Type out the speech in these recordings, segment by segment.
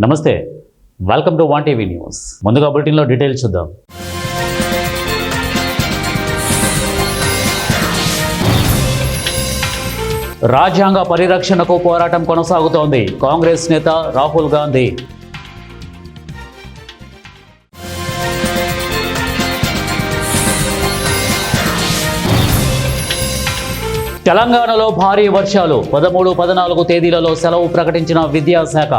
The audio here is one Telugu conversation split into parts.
నమస్తే, welcome to one TV news. ముందుగా బులెటిన్లో డీటెయిల్స్ చూద్దాం. రాజ్యాంగ పరిరక్షణకు పోరాటం కొనసాగుతోంది. కాంగ్రెస్ నేత రాహుల్ గాంధీ. తెలంగాణలో భారీ వర్షాలు. 13, 14 తేదీలలో సెలవు ప్రకటించిన విద్యాశాఖ.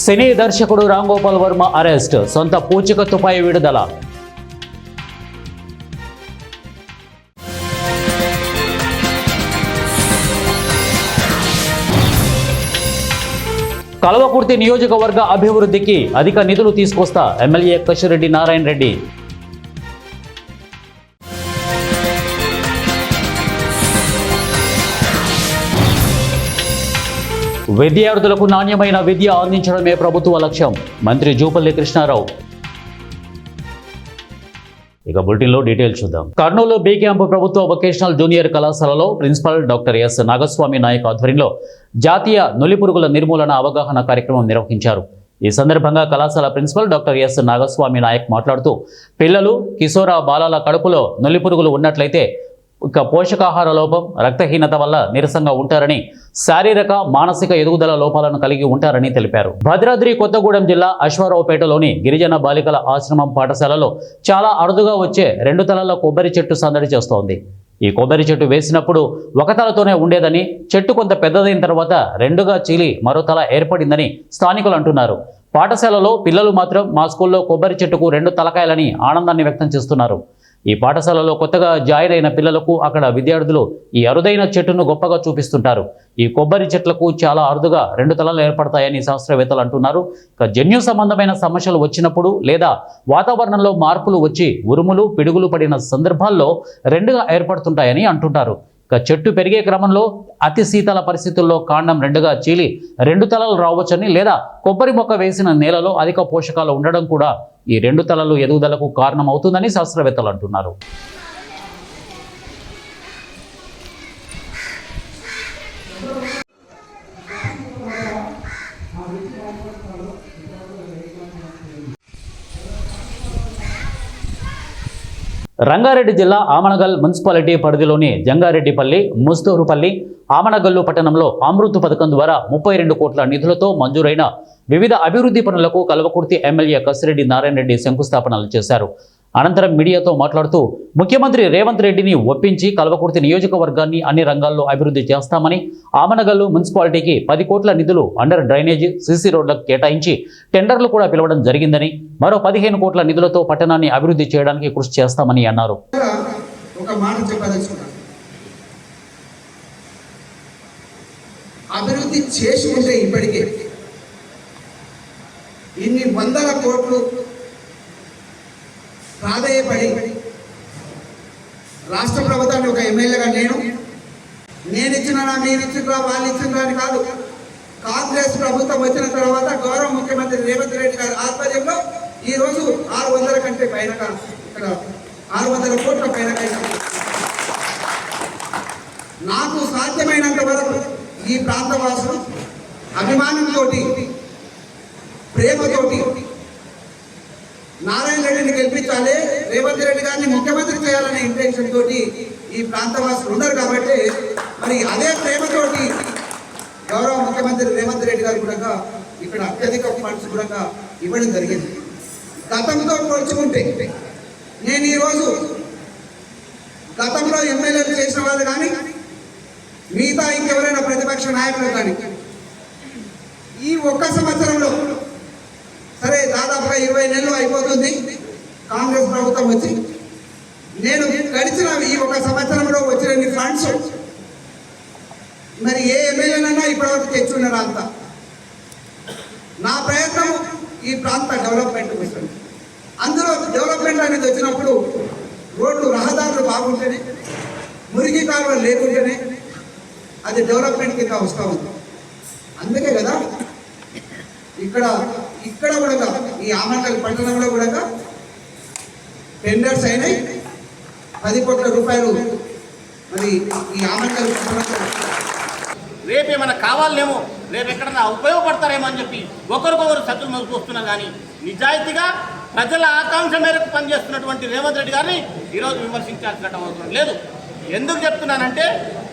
సినీ దర్శకుడు రామ్ గోపాల్ వర్మ అరెస్ట్. సొంత పూచికత్తుపై విడుదల. కల్వకుర్తి నియోజకవర్గ అభివృద్ధికి అధిక నిధులు తీసుకొస్తా ఎమ్మెల్యే కశిరెడ్డి నారాయణ రెడ్డి. విద్యార్థులకు నాణ్యమైన విద్య అందించడమే ప్రభుత్వ లక్ష్యం. మంత్రి జూపల్లి కృష్ణారావు. ఇక బులెటిన్లో డీటెయిల్స్ చూద్దాం. కర్నూలు బి క్యాంపు ప్రభుత్వ వొకేషనల్ జూనియర్ కళాశాలలో principal doctor S Nagaswamy Naik ఆధ్వర్యంలో జాతీయ నులిపురుగుల నిర్మూలన అవగాహన కార్యక్రమం నిర్వహించారు. ఈ సందర్భంగా కళాశాల principal doctor S Nagaswamy Naik మాట్లాడుతూ, పిల్లలు, కిశోర బాలల కడుపులో నులిపురుగులు ఉన్నట్లయితే ఇక పోషకాహార లోపం, రక్తహీనత వల్ల నీరసంగా ఉంటారని, శారీరక, మానసిక ఎదుగుదల లోపాలను కలిగి ఉంటారని తెలిపారు. భద్రాద్రి కొత్తగూడెం జిల్లా అశ్వారావుపేటలోని గిరిజన బాలికల ఆశ్రమం పాఠశాలలో చాలా అరుదుగా వచ్చే 2 తలల కొబ్బరి చెట్టు సందడి చేస్తోంది. ఈ కొబ్బరి చెట్టు వేసినప్పుడు ఒక తలతోనే ఉండేదని, చెట్టు కొంత పెద్దదైన తర్వాత 2గా చీలి మరో తల ఏర్పడిందని స్థానికులు అంటున్నారు. పాఠశాలలో పిల్లలు మాత్రం మా స్కూల్లో కొబ్బరి చెట్టుకు 2 తలకాయలని ఆనందాన్ని వ్యక్తం చేస్తున్నారు. ఈ పాఠశాలలో కొత్తగా జాయిన్ అయిన పిల్లలకు అక్కడ విద్యార్థులు ఈ అరుదైన చెట్టును గొప్పగా చూపిస్తుంటారు. ఈ కొబ్బరి చెట్లకు చాలా అరుదుగా 2 తలలు ఏర్పడతాయని శాస్త్రవేత్తలు అంటున్నారు. ఇక జన్యు సంబంధమైన సమస్యలు వచ్చినప్పుడు లేదా వాతావరణంలో మార్పులు వచ్చి ఉరుములు, పిడుగులు పడిన సందర్భాల్లో 2గా ఏర్పడుతుంటాయని అంటుంటారు. ఇక చెట్టు పెరిగే క్రమంలో అతి శీతల పరిస్థితుల్లో కాండం 2గా చీలి 2 తలలు రావచ్చని, లేదా కొబ్బరి మొక్క వేసిన నేలలో అధిక పోషకాలు ఉండడం కూడా ఈ 2 తలలు ఎదుగుదలకు కారణమవుతుందని శాస్త్రవేత్తలు అంటున్నారు. రంగారెడ్డి జిల్లా ఆమనగల్ మున్సిపాలిటీ పరిధిలోని జంగారెడ్డిపల్లి, ముస్తూరుపల్లి, ఆమనగల్లు పట్టణంలో అమృత్ పథకం ద్వారా 32 కోట్ల నిధులతో మంజూరైన వివిధ అభివృద్ధి పనులకు కల్వకుర్తి ఎమ్మెల్యే కశిరెడ్డి నారాయణ రెడ్డి శంకుస్థాపనలు చేశారు. అనంతరం మీడియాతో మాట్లాడుతూ, ముఖ్యమంత్రి రేవంత్ రెడ్డిని ఒప్పించి కల్వకుర్తి నియోజకవర్గాన్ని అన్ని రంగాల్లో అభివృద్ధి చేస్తామని, ఆమనగల్లు మున్సిపాలిటీకి 10 కోట్ల నిధులు అండర్ డ్రైనేజీ, సీసీ రోడ్లకు కేటాయించి టెండర్లు కూడా పిలవడం జరిగిందని, మరో 15 కోట్ల నిధులతో పట్టణాన్ని అభివృద్ధి చేయడానికి కృషి చేస్తామని అన్నారు. అభివృద్ధి చేసి ఉంటే ఇప్పటికే ఇన్ని 100 కోట్లు ప్రాధాయపడి రాష్ట్ర ప్రభుత్వాన్ని ఒక ఎమ్మెల్యేగా నేను ఇచ్చినా, మీరు ఇచ్చినా, వాళ్ళు ఇచ్చినా అని కాదు. కాంగ్రెస్ ప్రభుత్వం వచ్చిన తర్వాత గౌరవ ముఖ్యమంత్రి రేవంత్ రెడ్డి గారి ఆధ్వర్యంలో ఈరోజు 600 కంటే పైన, ఇక్కడ 600 కోట్ల పైన నాకు సాధ్యమైనంత వరకు ఈ ప్రాంతవాసులు అభిమానంతో, ప్రేమతోటి నారాయణ రెడ్డిని గెలిపించాలి, రేవంత్ రెడ్డి గారిని ముఖ్యమంత్రి చేయాలనే ఇంటెన్షన్ తోటి ఈ ప్రాంతవాసులు ఉన్నారు. కాబట్టి మరి అదే ప్రేమతోటి గౌరవ ముఖ్యమంత్రి రేవంత్ రెడ్డి గారు కూడా ఇక్కడ అత్యధిక ఫండ్స్ కూడా ఇవ్వడం జరిగింది. గతంతో పోల్చుకుంటే నేను ఈరోజు గతంలో ఎమ్మెల్యేలు చేసిన వాళ్ళు కానీ, మిగతా ఇంకెవరైనా ప్రతిపక్ష నాయకులు కానీ ఈ 1 సంవత్సరంలో, సరే దాదాపుగా 20 నెలలు అయిపోతుంది కాంగ్రెస్ ప్రభుత్వం వచ్చి, నేను గడిచిన ఈ 1 సంవత్సరంలో వచ్చిన ఫండ్స్ మరి ఏ ఎమ్మెల్యేనైనా ఇప్పటివరకు తెచ్చున్నారా అంతా. నా ప్రయత్నం ఈ ప్రాంత డెవలప్మెంట్ కోసం. అందులో డెవలప్మెంట్ అనేది వచ్చినప్పుడు రోడ్లు, రహదారులు బాగుంటేనే, మురికి కాలువలు లేకుంటేనే అది డెవలప్మెంట్ కింద వస్తూ ఉంది. అందుకే కదా ఇక్కడ కూడా ఈ ఆమనగల్ పట్టణంలో కూడా టెండర్స్ అయినాయి. 10 కోట్ల రూపాయలు మరి ఈ ఆమంకల్ రేపేమైనా కావాలేమో, రేపు ఎక్కడన్నా ఉపయోగపడతారేమో అని చెప్పి ఒకరికొకరు సత్తులు మలుపుకొస్తున్నాం. కానీ నిజాయితీగా ప్రజల ఆకాంక్ష మేరకు పనిచేస్తున్నటువంటి రేవంత్ రెడ్డి గారిని ఈరోజు విమర్శించాల్సిన అవసరం లేదు. ఎందుకు చెప్తున్నానంటే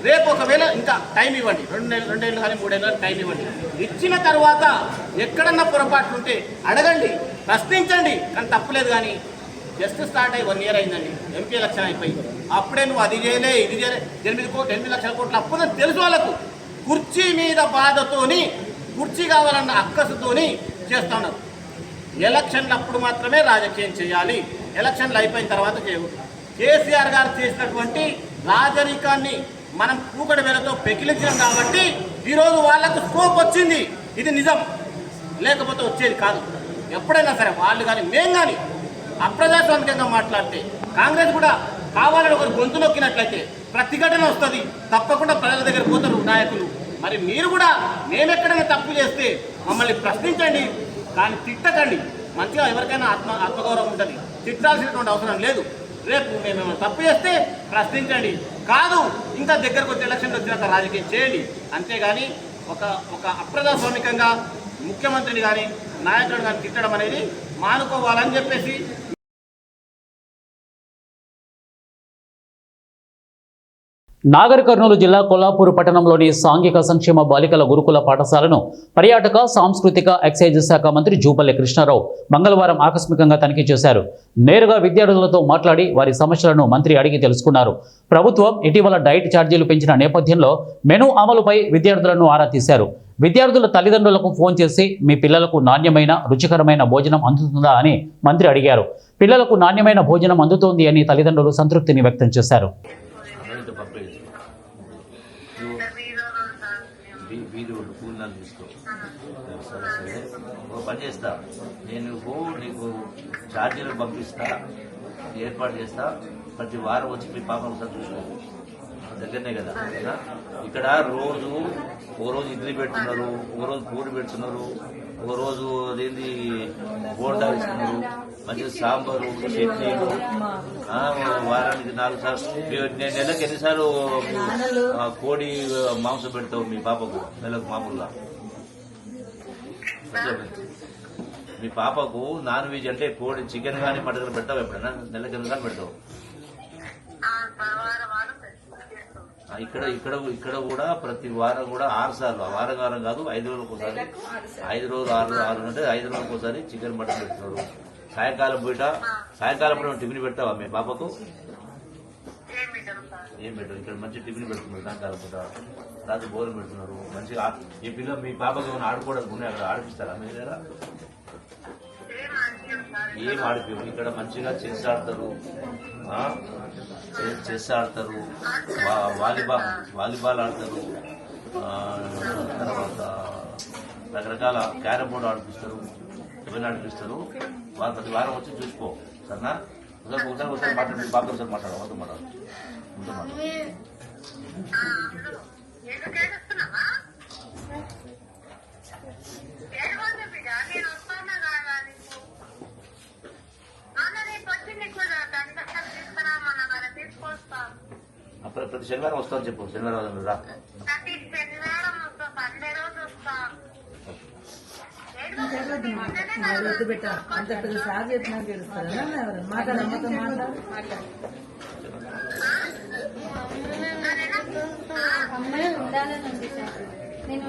రేపు ఒకవేళ ఇంకా టైం ఇవ్వండి, 2 ఏళ్ళు కానీ 3 ఏళ్ళు టైం ఇవ్వండి. ఇచ్చిన తర్వాత ఎక్కడన్నా పొరపాట్లు ఉంటే అడగండి, ప్రశ్నించండి. కానీ తప్పులేదు. కానీ జస్ట్ స్టార్ట్ అయ్యి 1 ఇయర్ అయిందండి, ఎంపీ ఎలక్షన్ అయిపోయి అప్పుడే నువ్వు అది చేయలే ఇది చేయలే, 8 లక్షల కోట్లు అప్పుదని తెలుసు వాళ్ళకు. కుర్చీ మీద బాధతోని, కుర్చీ కావాలన్న అక్కసుతోని చేస్తున్నారు. ఎలక్షన్లు అప్పుడు మాత్రమే రాజకీయం చేయాలి, ఎలక్షన్లు అయిపోయిన తర్వాత చేయకూడదు. కేసీఆర్ గారు చేసినటువంటి రాజరికాన్ని మనం కూకటి వేలతో పెకిలించాం కాబట్టి ఈరోజు వాళ్లకు స్కోప్ వచ్చింది. ఇది నిజం, లేకపోతే వచ్చేది కాదు. ఎప్పుడైనా సరే వాళ్ళు కానీ మేము కానీ అప్రజాస్వామికంగా మాట్లాడితే, కాంగ్రెస్ కూడా కావాలని ఒకరు గొంతు నొక్కినట్లయితే ప్రతిఘటన వస్తుంది, తప్పకుండా ప్రజల దగ్గర పోతారు నాయకులు. మరి మీరు కూడా మేమెక్కడైనా తప్పు చేస్తే మమ్మల్ని ప్రశ్నించండి, కానీ తిట్టకండి. మంచిగా ఎవరికైనా ఆత్మగౌరవం ఉంటుంది, తిట్టాల్సినటువంటి అవసరం లేదు. రేపు మేము తప్పు చేస్తే ప్రశ్నించండి, కాదు ఇంకా దగ్గరకు వచ్చే ఎలక్షన్లు వచ్చినాక రాజకీయం చేయండి. అంతేగాని ఒక అప్రజాస్వామికంగా ముఖ్యమంత్రిని కానీ నాయకులను కానీ తిట్టడం అనేది మానుకోవాలని చెప్పేసి. నాగర్ కర్నూలు జిల్లా కొల్లాపూర్ పట్టణంలోని సాంఘిక సంక్షేమ బాలికల గురుకుల పాఠశాలను పర్యాటక సాంస్కృతిక ఎక్సైజ్ శాఖ మంత్రి జూపల్లి కృష్ణారావు మంగళవారం ఆకస్మికంగా తనిఖీ చేశారు. నేరుగా విద్యార్థులతో మాట్లాడి వారి సమస్యలను మంత్రి అడిగి తెలుసుకున్నారు. ప్రభుత్వం ఇటీవల డైట్ ఛార్జీలు పెంచిన నేపథ్యంలో మెనూ అమలుపై విద్యార్థులను ఆరా తీశారు. విద్యార్థుల తల్లిదండ్రులకు ఫోన్ చేసి మీ పిల్లలకు నాణ్యమైన రుచికరమైన భోజనం అందుతుందా అని మంత్రి అడిగారు. పిల్లలకు నాణ్యమైన భోజనం అందుతోంది అని తల్లిదండ్రులు సంతృప్తిని వ్యక్తం చేశారు. పని చేస్తా, నేను నీకు ఛార్జీలు పంపిస్తా, ఏర్పాటు చేస్తా. ప్రతి వారం వచ్చి మీ పాప ఒకసారి చూసుకో, దగ్గరనే కదా. ఇక్కడ ఓ రోజు ఇడ్లీ పెడుతున్నారు, ఓ రోజు పూరి పెడుతున్నారు, ఓ రోజు అదేంటి బోండా ఇస్తున్నారు, మంచిగా సాంబారు చట్నీలు. వారానికి 4 సార్లు, నెలకు ఎన్నిసార్లు కోడి మాంసం పెడతావు మీ పాపకు? నెలకు మామూలుగా మీ పాపకు నాన్ వెజ్ అంటే కోడి చికెన్ కానీ మటన్ పెడతావు? ఎప్పుడైనా నెలకు ఎన్నిసార్లు పెడతావు? ఇక్కడ కూడా ప్రతి వారం కూడా 6 సార్లు, వారం కాదు 5 రోజులకు ఒకసారి, 5 రోజులు 6 అంటే 5 రోజులకు ఒకసారి చికెన్ మటన్ పెడుతున్నారు. సాయంకాలం పూట టిఫిన్ పెడతావా మీ పాపకు? ఏం పెట్టారు? ఇక్కడ మంచి టిఫిన్ పెడుతున్నారు, సాయంకాలం పూట రాత్రి భోజనం పెడుతున్నారు. మంచిగా ఈ పిల్ల మీ పాపకు ఏమైనా ఆడుకోవడానికి ఉన్నాయి, అక్కడ ఆడిపిస్తారా మీ దగ్గర? ఏం ఆడిపి ఇక్కడ మంచిగా చెస్ ఆడతారు, వాలీబాల్ ఆడతారు, తర్వాత రకరకాల క్యారమ్ బోర్డు ఆడిపిస్తారు, ఇవన్నీ ఆడిపిస్తారు. ప్రతి వారం వచ్చి చూసుకో, సరేనా? ఒకసారి మాట్లాడు, బాగా ఒకసారి మాట్లాడు. ప్రతి శనివారం వస్తామని చెప్పు. శనివారం రా. అంత పెద్ద సార్ చెప్పినా గెలుస్తారా? అమ్మాయి ఉండాలనండి సార్, నేను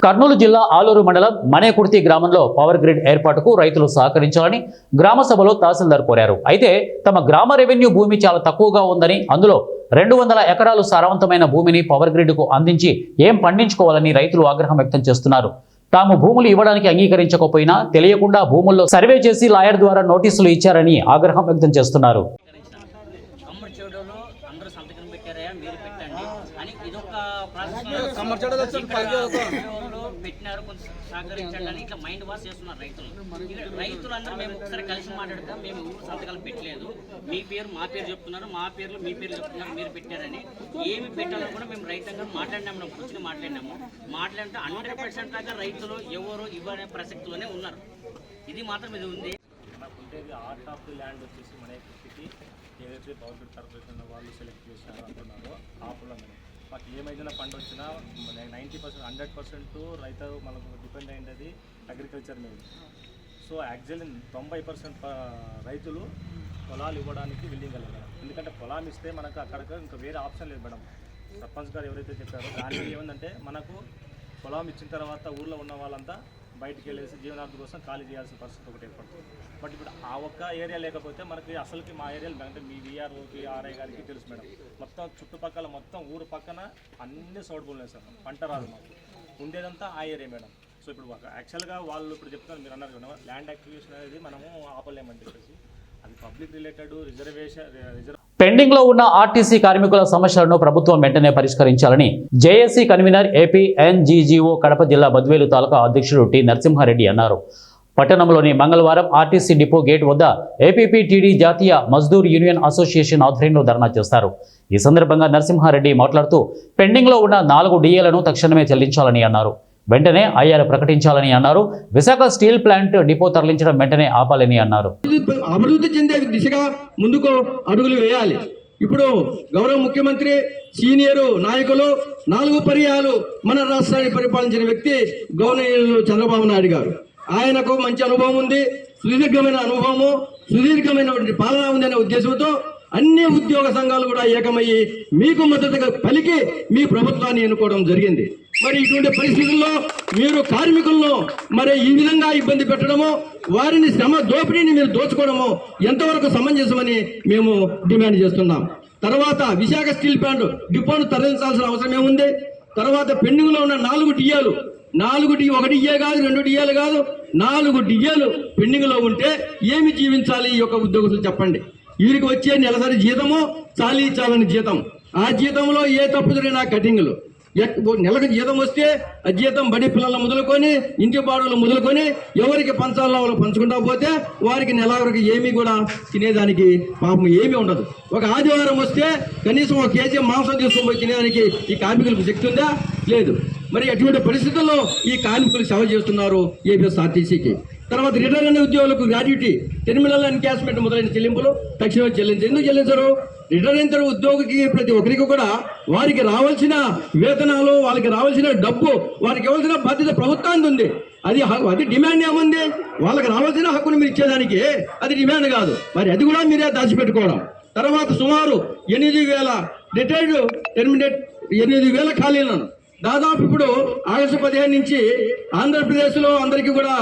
కర్నూలు జిల్లా ఆలూరు మండలం మనేకుర్తి గ్రామంలో పవర్ గ్రిడ్ ఏర్పాటుకు రైతులు సహకరించాలని గ్రామ సభలో తహసీల్దార్ కోరారు. అయితే తమ గ్రామ రెవెన్యూ భూమి చాలా తక్కువగా ఉందని, అందులో 200 ఎకరాలు సారవంతమైన భూమిని పవర్ గ్రిడ్కు అందించి ఏం పండించుకోవాలని రైతులు ఆగ్రహం వ్యక్తం చేస్తున్నారు. తాము భూములు ఇవ్వడానికి అంగీకరించకపోయినా తెలియకుండా భూముల్లో సర్వే చేసి లాయర్ ద్వారా నోటీసులు ఇచ్చారని ఆగ్రహం వ్యక్తం చేస్తున్నారు. అందరూ సంతకం పెట్టారయ్యా, మీరు పెట్టండి అని ఇది ఒక్కొక్క పెట్టినారు కొంచెం సహకరించండి ఇట్లా మైండ్ వాష్ చేస్తున్నారు రైతులందరూ మేము ఒకసారి కలిసి మాట్లాడతాం. మేము ఊరు సంతకాలు పెట్టలేదు, మీ పేరు మా పేరు చెప్తున్నారు, మా పేర్లు మీ పేరు చెప్తున్నారు, మీరు పెట్టారని. ఏమి పెట్టాలో కూడా మేము రైతంగా మాట్లాడినాము, కూర్చొని మాట్లాడినాము. మాట్లాడితే 100% దాకా రైతులు ఎవరు ఇవ్వనే ప్రసక్తిలోనే ఉన్నారు. ఇది మాత్రం ఇది ఉంది. మనకు ఉండేది ఆర్ట్ ఆఫ్ ది ల్యాండ్ వచ్చేసి మన వ్యక్తికి ఏదైతే పవర్ కార్పొరేషన్ వాళ్ళు సెలెక్ట్ చేశారో అంటున్నారో ఆ పొలం మాకు ఏమైనా ఫండ్ వచ్చినా 90% 100% రైతు మనకు డిపెండ్ అయ్యేది అగ్రికల్చర్ మీద. సో యాక్చువల్లీ 90% రైతులు పొలాలు ఇవ్వడానికి విల్లింగ్ మేడం. ఎందుకంటే పొలాలు ఇస్తే మనకు అక్కడికి ఇంకా వేరే ఆప్షన్ లేదు మేడం. సర్పంచ్ గారు ఎవరైతే చెప్పారో దానికి ఏమందంటే మనకు పొలం ఇచ్చిన తర్వాత ఊళ్ళో ఉన్న వాళ్ళంతా బయటికి వెళ్ళేసి జీవనార్థం కోసం ఖాళీ చేయాల్సిన పరిస్థితి ఒకటి ఏర్పడుతుంది. బట్ ఇప్పుడు ఆ ఒక్క ఏరియా లేకపోతే మనకి అసలుకి మా ఏరియాలో అంటే మీ విఆర్ఓకి ఆర్ఐ గారికి తెలుసు మేడం, మొత్తం చుట్టుపక్కల మొత్తం ఊరు పక్కన అన్ని సౌడ్ భూములు వేస్తాం, పంట రాదు మాకు, ఉండేదంతా ఆ ఏరియా మేడం. సో ఇప్పుడు యాక్చువల్గా వాళ్ళు ఇప్పుడు చెప్తున్నారు, మీరు అన్నారు కదా ల్యాండ్ అక్విజిషన్ అనేది మనము ఆపలేమని చెప్పేసి, అది పబ్లిక్ రిలేటెడ్ రిజర్వ్ పెండింగ్ లో ఉన్న ఆర్టీసీ కార్మికుల సమస్యలను ప్రభుత్వం వెంటనే పరిష్కరించాలని JAC convener AP NGGO Kadapa జిల్లా బద్వేలు తాలూకా అధ్యక్షుడు టి నరసింహారెడ్డి అన్నారు. పట్టణంలోని మంగళవారం ఆర్టీసీ డిపో గేట్ వద్ద ఏపీపీటీడీ జాతీయ మజ్దూర్ యూనియన్ అసోసియేషన్ ఆధ్వర్యంలో ధర్నా చేస్తారు. ఈ సందర్భంగా నరసింహారెడ్డి మాట్లాడుతూ పెండింగ్ లో ఉన్న 4 డిఏలను తక్షణమే చెల్లించాలని అన్నారు. వెంటనే ఐఆర్ ప్రకటించాలని అన్నారు. విశాఖ స్టీల్ ప్లాంట్ డిపో తరలించడం వెంటనే ఆపాలని అన్నారు. అభివృద్ధి చెందే దిశగా ముందుకు అడుగులు వేయాలి. ఇప్పుడు గౌరవ ముఖ్యమంత్రి సీనియర్ నాయకులు 4 పర్యాలు మన రాష్ట్రాన్ని పరిపాలించిన వ్యక్తి గవర్నర్ చంద్రబాబు నాయుడు గారు. ఆయనకు మంచి అనుభవం ఉంది, సుదీర్ఘమైన అనుభవము, సుదీర్ఘమైనటువంటి పాలన ఉందనే ఉద్దేశంతో అన్ని ఉద్యోగ సంఘాలు కూడా ఏకమయ్యి మీకు మద్దతుగా పలికి మీ ప్రభుత్వాన్ని ఎన్నుకోవడం జరిగింది. మరి ఇటువంటి పరిస్థితుల్లో మీరు కార్మికులను మరి ఈ విధంగా ఇబ్బంది పెట్టడము, వారిని శ్రమ దోపిడీని మీరు దోచుకోవడము ఎంతవరకు సమంజసమని మేము డిమాండ్ చేస్తున్నాం. తర్వాత విశాఖ స్టీల్ ప్లాంట్ డిపోను తరలించాల్సిన అవసరం ఏముంది? తర్వాత పెండింగ్ లో ఉన్న 4 డిఏలు, 1 డిఏ కాదు, 2 డిఏలు కాదు, 4 డిఏలు పెండింగ్ లో ఉంటే ఏమి జీవించాలి ఈ యొక్క ఉద్యోగస్తులు చెప్పండి. వీరికి వచ్చే నెలసరి జీతము చాలని జీతం, ఆ జీతంలో ఏ తప్పు జరిగినా కటింగ్లు, నెలకు జీతం వస్తే ఆ జీతం బడి పిల్లలు మొదలుకొని ఇంటి బాడులు మొదలుకొని ఎవరికి పంచాలో వాళ్ళు పంచుకుంటా పోతే వారికి నెలవరకు ఏమీ కూడా తినేదానికి పాపం ఏమీ ఉండదు. ఒక ఆదివారం వస్తే కనీసం 1 కేజీ మాంసం తీసుకొని తినేదానికి ఈ కార్మికులకు శక్తి ఉందా? లేదు. మరి అటువంటి పరిస్థితుల్లో ఈ కార్మికులు సేవ చేస్తున్నారు ఏపీఎస్ఆర్టీసీకి. తర్వాత రిటైర్ అయిన ఉద్యోగులకు గ్రాడ్యుటీ, టెర్మినల్ ఎన్కాష్మెంట్ మొదలైన చెల్లింపులు తక్షణమే చెల్లించారు. ఎందుకు చెల్లించరు? రిటైర్ అయిన ఉద్యోగికి ప్రతి ఒక్కరికి కూడా వారికి రావాల్సిన వేతనాలు, వాళ్ళకి రావాల్సిన డబ్బు, వారికి ఇవ్వాల్సిన బాధ్యత ప్రభుత్వానికి ఉంది. అది డిమాండ్ ఏముంది? వాళ్ళకి రావాల్సిన హక్కును మీరు ఇచ్చేదానికి అది డిమాండ్ కాదు. మరి అది కూడా మీరే దాచిపెట్టుకోవడం. తర్వాత సుమారు 8,000 రిటైర్డ్ టెర్మినేట్ 8,000 ఖాళీలను దాదాపు ఇప్పుడు ఆగస్టు 15 నుంచి ఆంధ్రప్రదేశ్లో అందరికీ కూడా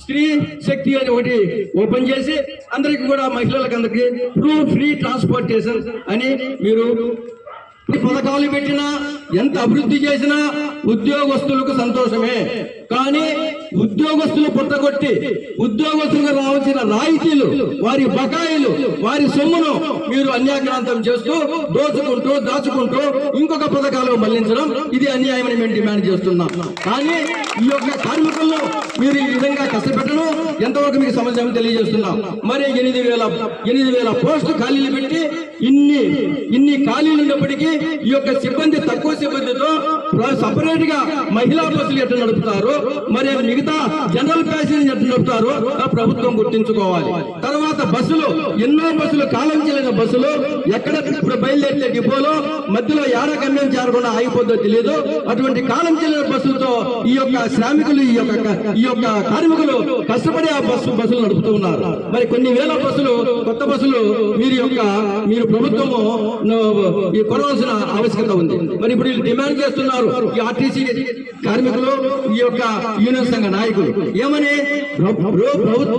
స్త్రీ శక్తి అని ఒకటి ఓపెన్ చేసి అందరికీ కూడా మహిళలకు అందరికీ ఫ్రీ ట్రాన్స్పోర్టేషన్ అని మీరు పథకాలు పెట్టినా ఎంత అభివృద్ధి చేసినా ఉద్యోగస్తులకు సంతోషమే. కానీ ఉద్యోగస్తులు పుట్టగొట్టి ఉద్యోగస్తులకు రావాల్సిన రాయితీలు, వారి బకాయిలు, వారి సొమ్మును మీరు అన్యాక్రాంతం చేస్తూ దాచుకుంటూ ఇంకొక పథకాలు మళ్లించడం ఇది అన్యాయమని మేము డిమాండ్ చేస్తున్నాం. కానీ ఈ యొక్క కార్మికులను మీరు ఈ విధంగా కష్టపెట్టడం ఎంతవరకు మీకు సమస్య తెలియజేస్తున్నాం. మరి 8,000 పోస్టు ఖాళీలు పెట్టి ఇన్ని ఖాళీలు ఉన్నప్పటికీ ఈ యొక్క సిబ్బంది తక్కువ సిబ్బందితో సపరేట్ గా మహిళా బస్సులు ఎట్లా నడుపుతారు, మరి మిగతా జనరల్ ప్యాసింజర్ ఎట్లా నడుపుతారు ప్రభుత్వం గుర్తించుకోవాలి. తర్వాత బస్సులు, ఎన్నో బస్సులు కాలం చెల్లిన బస్సులు ఎక్కడ ఇప్పుడు బయలుదేరితే డిపోలో మధ్యలో ఏడ గమ్యం చేరకుండా ఆగిపోతుందో తెలియదు. అటువంటి కాలం చెల్లిన బస్సులతో ఈ యొక్క శ్రామికులు, ఈ యొక్క కార్మికులు కష్టపడి ఆ బస్సులు నడుపుతూ ఉన్నారు. మరి కొన్ని వేల బస్సులు, కొత్త బస్సులు మీరు ప్రభుత్వము కొనవలసిన ఆవశ్యకత ఉంది. మరి ఇప్పుడు వీళ్ళు డిమాండ్ చేస్తున్నారు ఈ ఆర్టీసీ కార్మికులు, ఈ యొక్క యూనియన్ సంఘ నాయకులు ఏమని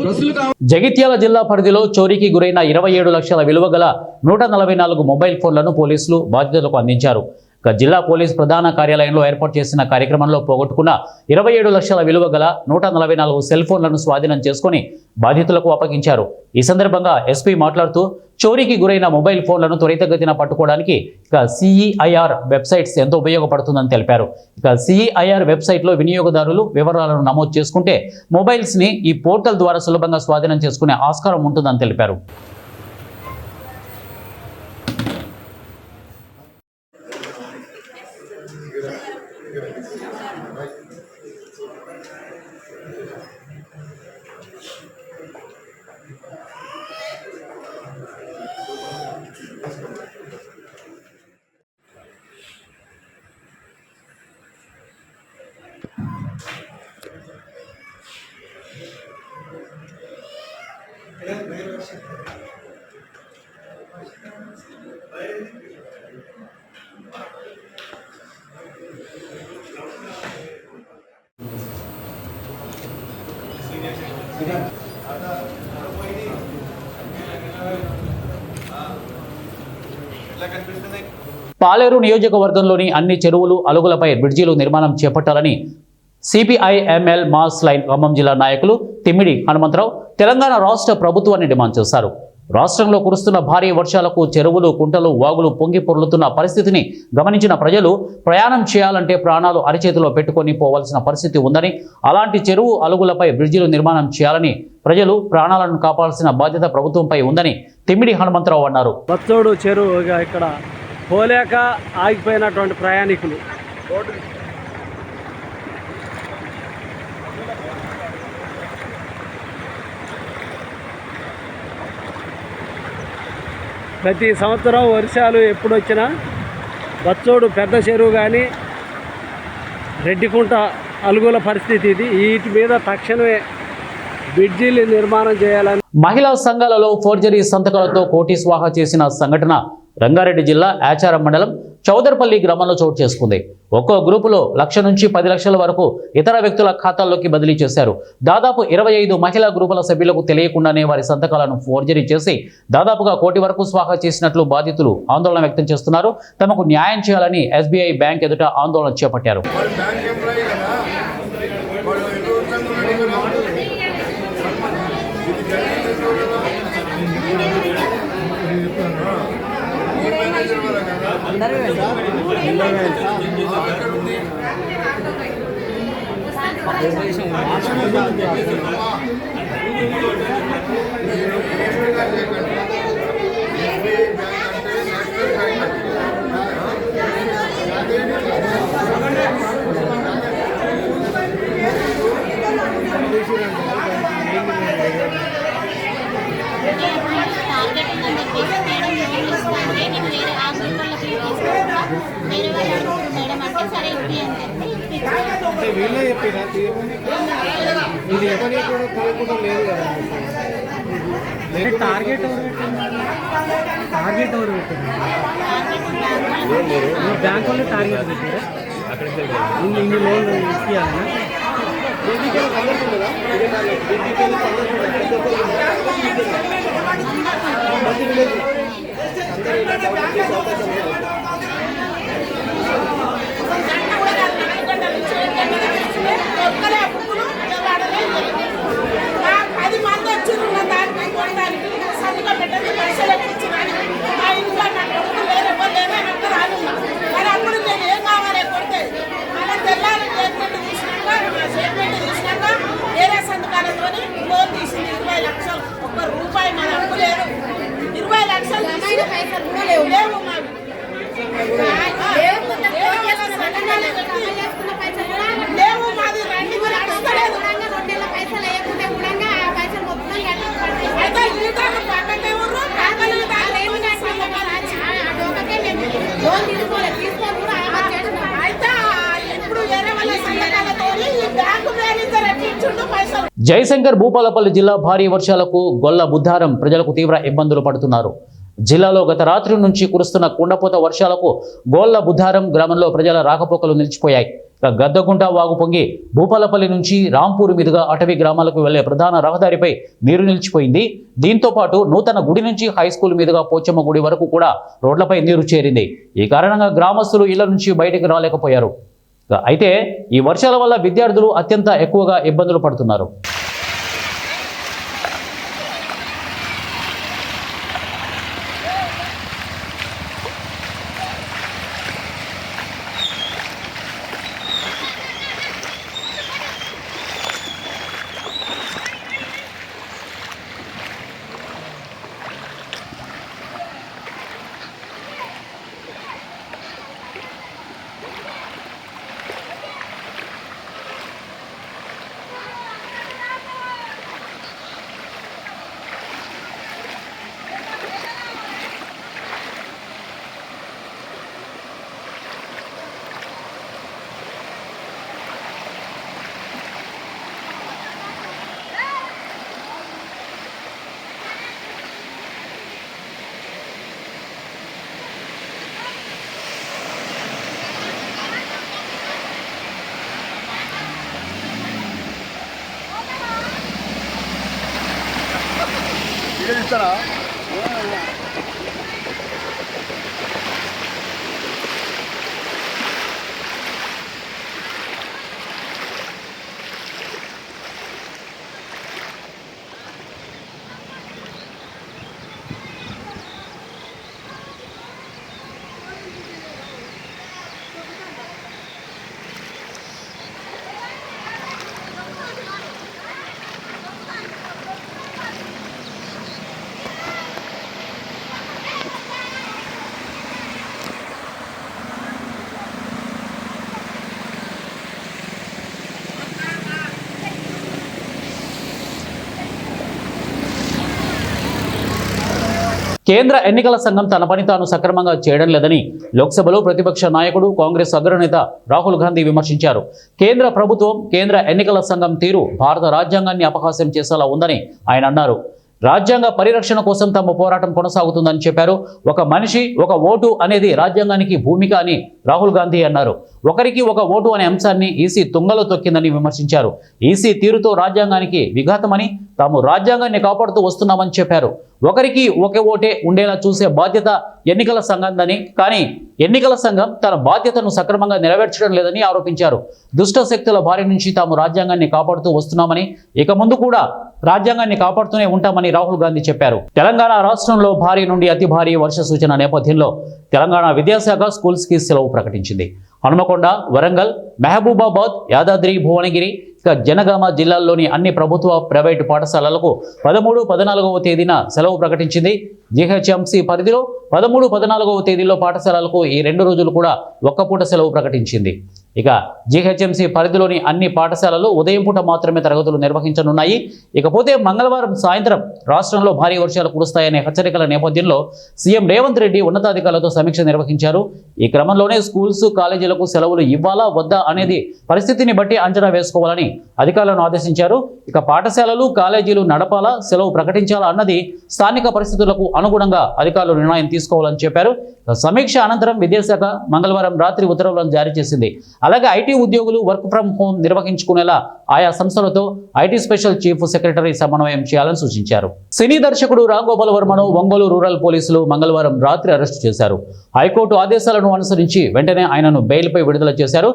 బస్సులు. జగిత్యాల జిల్లా పరిధిలో చోరీకి గురైన 27 లక్షల విలువ గల 144 మొబైల్ ఫోన్లను పోలీసులు బాధితులకు అందించారు. ఇక జిల్లా పోలీస్ ప్రధాన కార్యాలయంలో ఏర్పాటు చేసిన కార్యక్రమంలో పోగొట్టుకున్న 27 లక్షల విలువ గల 144 సెల్ ఫోన్లను స్వాధీనం చేసుకుని బాధితులకు అప్పగించారు. ఈ సందర్భంగా ఎస్పీ మాట్లాడుతూ చోరీకి గురైన మొబైల్ ఫోన్లను త్వరితగతిన పట్టుకోవడానికి ఇక సిఈఐఆర్ వెబ్సైట్స్ ఎంతో ఉపయోగపడుతుందని తెలిపారు. ఇక సిఈఐఆర్ వెబ్సైట్లో వినియోగదారులు వివరాలను నమోదు చేసుకుంటే మొబైల్స్ని ఈ పోర్టల్ ద్వారా సులభంగా స్వాధీనం చేసుకునే ఆస్కారం ఉంటుందని తెలిపారు. పాలేరు నియోజకవర్గంలోని అన్ని చెరువులు అలుగులపై బ్రిడ్జీలు నిర్మాణం చేపట్టాలని సిపిఐఎంఎల్ మాస్ లైన్ ఖమ్మం జిల్లా నాయకులు తిమ్మిడి హనుమంతరావు తెలంగాణ రాష్ట్ర ప్రభుత్వాన్ని డిమాండ్ చేశారు. రాష్ట్రంలో కురుస్తున్న భారీ వర్షాలకు చెరువులు, కుంటలు, వాగులు పొంగి పొర్లుతున్న పరిస్థితిని గమనించిన ప్రజలు ప్రయాణం చేయాలంటే ప్రాణాలు అరిచేతిలో పెట్టుకొని పోవాల్సిన పరిస్థితి ఉందని, అలాంటి చెరువు అలుగులపై బ్రిడ్జిలు నిర్మాణం చేయాలని ప్రజలు ప్రాణాలను కాపాడాల్సిన బాధ్యత ప్రభుత్వంపై ఉందని తిమ్మిడి హనుమంతరావు అన్నారు. బచ్చోడు చెరువు ఇక్కడ పోలేక ఆగిపోయినటువంటి ప్రయాణికులు ప్రతి సంవత్సరం వర్షాలు ఎప్పుడు వచ్చినా బచ్చోడు పెద్ద చెరువు కానీ రెడ్డికుంట అలుగుల పరిస్థితి ఇది. వీటి మీద తక్షణమే బ్రిడ్జీలు నిర్మాణం చేయాలని మహిళా సంఘాలలో ఫోర్జరీ సంతకాలతో కోటి స్వాహా చేసిన సంఘటన రంగారెడ్డి జిల్లా ఆచారం మండలం చౌదర్పల్లి గ్రామంలో చోటు చేసుకుంది. ఒక్కో గ్రూపులో 1,00,000 నుంచి 10 లక్షల వరకు ఇతర వ్యక్తుల ఖాతాల్లోకి బదిలీ చేశారు. దాదాపు 25 మహిళా గ్రూపుల సభ్యులకు తెలియకుండానే వారి సంతకాలను ఫోర్జరీ చేసి దాదాపుగా 1 కోటి వరకు స్వాహా చేసినట్లు బాధితులు ఆందోళన వ్యక్తం చేస్తున్నారు. తమకు న్యాయం చేయాలని ఎస్బీఐ బ్యాంక్ ఎదుట ఆందోళన చేపట్టారు. టార్గెట్ ఎవరు పెట్టారు? బ్యాంక్ వాళ్ళు టార్గెట్ పెట్టారు. ఇన్ని లోన్లు ఇవ్వాలన్నా జయశంకర్ భూపాలపల్లి జిల్లా భారీ వర్షాలకు గొల్ల బుద్ధారం ప్రజలకు తీవ్ర ఇబ్బందులు పడుతున్నారు. జిల్లాలో గత రాత్రి నుంచి కురుస్తున్న కుండపోత వర్షాలకు గొల్ల బుద్ధారం గ్రామంలో ప్రజల రాకపోకలు నిలిచిపోయాయి. గద్దగుంట వాగు పొంగి భూపాలపల్లి నుంచి రాంపూర్ మీదుగా అటవీ గ్రామాలకు వెళ్లే ప్రధాన రహదారిపై నీరు నిలిచిపోయింది. దీంతో పాటు నూతన గుడి నుంచి హై స్కూల్ మీదుగా పోచమ్మ గుడి వరకు కూడా రోడ్లపై నీరు చేరింది. ఈ కారణంగా గ్రామస్తులు ఇళ్ల నుంచి బయటకు రాలేకపోయారు. అయితే ఈ వర్షాల వల్ల విద్యార్థులు అత్యంత ఎక్కువగా ఇబ్బందులు పడుతున్నారు. కేంద్ర ఎన్నికల సంఘం తన పని తాను సక్రమంగా చేయడం లేదని లోక్సభలో ప్రతిపక్ష నాయకుడు కాంగ్రెస్ అగ్రనేత రాహుల్ గాంధీ విమర్శించారు. కేంద్ర ప్రభుత్వం, కేంద్ర ఎన్నికల సంఘం తీరు భారత రాజ్యాంగాన్ని అపహాస్యం చేసేలా ఉందని ఆయన అన్నారు. రాజ్యాంగ పరిరక్షణ కోసం తమ పోరాటం కొనసాగుతుందని చెప్పారు. ఒక మనిషి ఒక ఓటు అనేది రాజ్యాంగానికి భూమిక అని రాహుల్ గాంధీ అన్నారు. ఒకరికి ఒక ఓటు అనే అంశాన్ని ఈసీ తుంగలో తొక్కిందని విమర్శించారు. ఈసీ తీరుతో రాజ్యాంగానికి విఘాతమని, తాము రాజ్యాంగాన్ని కాపాడుతూ వస్తున్నామని చెప్పారు. ఒకరికి ఒకే ఓటే ఉండేలా చూసే బాధ్యత ఎన్నికల సంఘందని, కానీ ఎన్నికల సంఘం తన బాధ్యతను సక్రమంగా నెరవేర్చడం లేదని ఆరోపించారు. దుష్ట శక్తుల బారి నుంచి తాము రాజ్యాంగాన్ని కాపాడుతూ వస్తున్నామని, ఇక ముందు కూడా రాజ్యాంగాన్ని కాపాడుతూనే ఉంటామని రాహుల్ గాంధీ చెప్పారు. తెలంగాణ రాష్ట్రంలో భారీ నుండి అతి భారీ వర్ష సూచన నేపథ్యంలో తెలంగాణ విద్యాశాఖ స్కూల్స్కి సెలవు ప్రకటించింది. హనుమకొండ, వరంగల్, మహబూబాబాద్, యాదాద్రి, భువనగిరి, జనగామ జిల్లాల్లోని అన్ని ప్రభుత్వ, ప్రైవేటు పాఠశాలలకు 13, 14వ తేదీన సెలవు ప్రకటించింది. జీహెచ్ఎంసీ పరిధిలో 13, 14వ తేదీల్లో పాఠశాలలకు ఈ 2 రోజులు కూడా ఒక్కపూట సెలవు ప్రకటించింది. ఇక జీహెచ్ఎంసీ పరిధిలోని అన్ని పాఠశాలలు ఉదయం పూట మాత్రమే తరగతులు నిర్వహించనున్నాయి. ఇకపోతే మంగళవారం సాయంత్రం రాష్ట్రంలో భారీ వర్షాలు కురుస్తాయనే హెచ్చరికల నేపథ్యంలో సీఎం రేవంత్ రెడ్డి ఉన్నతాధికారులతో సమీక్ష నిర్వహించారు. ఈ క్రమంలోనే స్కూల్స్, కాలేజీలకు సెలవులు ఇవ్వాలా వద్దా అనేది పరిస్థితిని బట్టి అంచనా వేసుకోవాలని అధికారులను ఆదేశించారు. ఇక పాఠశాలలు, కాలేజీలు నడపాలా, సెలవు ప్రకటించాలా అన్నది స్థానిక పరిస్థితులకు అనుగుణంగా అధికారులు నిర్ణయం తీసుకోవాలని చెప్పారు. సమీక్ష అనంతరం విద్యాశాఖ మంగళవారం రాత్రి ఉత్తర్వులను జారీ చేసింది. అలాగే ఐటీ ఉద్యోగులు వర్క్ ఫ్రం హోం నిర్వహించుకునేలా ఆయా సంస్థలతో ఐటీ స్పెషల్ చీఫ్ సెక్రటరీ సమన్వయం చేయాలని సూచించారు. సినీ దర్శకుడు రామ్ గోపాల్ వర్మను ఒంగోలు రూరల్ పోలీసులు మంగళవారం రాత్రి అరెస్టు చేశారు. హైకోర్టు ఆదేశాలను అనుసరించి వెంటనే ఆయనను బెయిల్పై విడుదల చేశారు.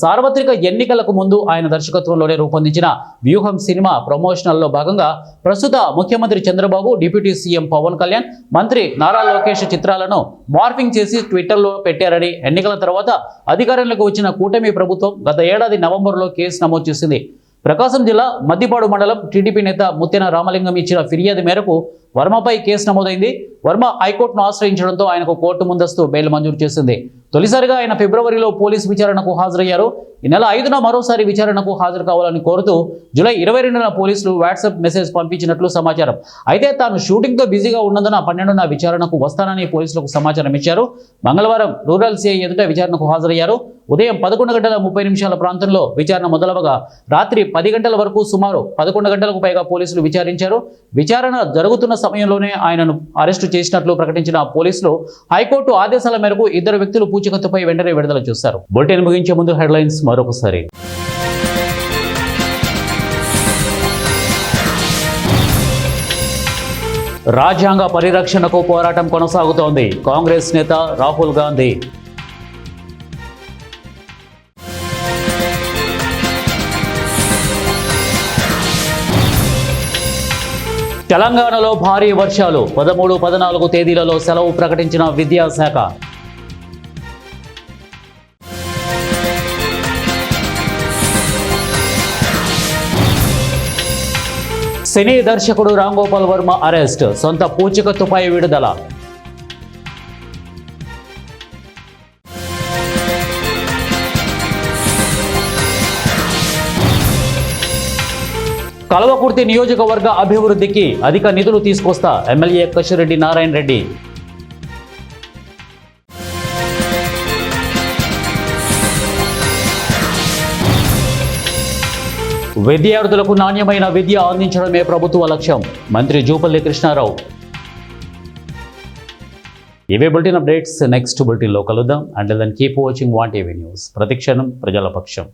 సార్వత్రిక ఎన్నికలకు ముందు ఆయన దర్శకత్వంలోనే రూపొందించిన వ్యూహం సినిమా ప్రమోషనల్లో భాగంగా ప్రస్తుత ముఖ్యమంత్రి చంద్రబాబు, డిప్యూటీ సీఎం పవన్ కళ్యాణ్, మంత్రి నారా లోకేష్ చిత్రాలను మార్ఫింగ్ చేసి ట్విట్టర్లో పెట్టారని ఎన్నికల తర్వాత అధికారంలోకి వచ్చిన కూటమి ప్రభుత్వం గత ఏడాది నవంబర్లో కేసు నమోదు చేసింది. ప్రకాశం జిల్లా మద్దిపాడు మండలం టీడీపీ నేత ముత్యాన రామలింగం ఇచ్చిన ఫిర్యాదు మేరకు వర్మపై కేసు నమోదైంది. వర్మ హైకోర్టును ఆశ్రయించడంతో ఆయనకు కోర్టు ముందస్తు బెయిల్ మంజూరు చేసింది. తొలిసారిగా ఆయన ఫిబ్రవరిలో పోలీసు విచారణకు హాజరయ్యారు. ఈ నెల 5న మరోసారి విచారణకు హాజరు కావాలని కోరుతూ జూలై 22న పోలీసులు వాట్సాప్ మెసేజ్ పంపించినట్లు సమాచారం. అయితే తాను షూటింగ్తో బిజీగా ఉన్నందున 12న విచారణకు వస్తానని పోలీసులకు సమాచారం ఇచ్చారు. మంగళవారం రూరల్ సీఐ ఎదుట విచారణకు హాజరయ్యారు. ఉదయం 11:30 ప్రాంతంలో విచారణ మొదలవగా రాత్రి 10 గంటల వరకు సుమారు 11 గంటలకు పైగా పోలీసులు విచారించారు. విచారణ జరుగుతున్న సమయంలోనే ఆయనను అరెస్టు చేసినట్లు ప్రకటించిన పోలీసులు హైకోర్టు ఆదేశాల మేరకు ఇద్దరు వ్యక్తులు పూచికత్తుపై వెంటనే విడుదల చేశారు. బులెటిన్ ముగించే ముందు హెడ్లైన్స్ మరొకసారి. రాజ్యాంగ పరిరక్షణకు పోరాటం కొనసాగుతోంది. కాంగ్రెస్ నేత రాహుల్ గాంధీ. తెలంగాణలో భారీ వర్షాలు. 13, 14 తేదీలలో సెలవు ప్రకటించిన విద్యాశాఖ. సినీ దర్శకుడు రామ్ గోపాల్ వర్మ అరెస్ట్. సొంత పూచికత్తుపై విడుదల. కల్వకుర్తి నియోజకవర్గ అభివృద్ధికి అధిక నిధులు తీసుకొస్తా ఎమ్మెల్యే కశిరెడ్డి నారాయణ రెడ్డి. విద్యార్థులకు నాణ్యమైన విద్య అందించడమే ప్రభుత్వ లక్ష్యం. మంత్రి జూపల్లి కృష్ణారావు. ఇవే బులెటిన్ అప్డేట్స్. నెక్స్ట్ బులెటిన్లో కలుద్దాం. Until then keep watching 1 TV news. ప్రతిక్షణం ప్రజల పక్షం.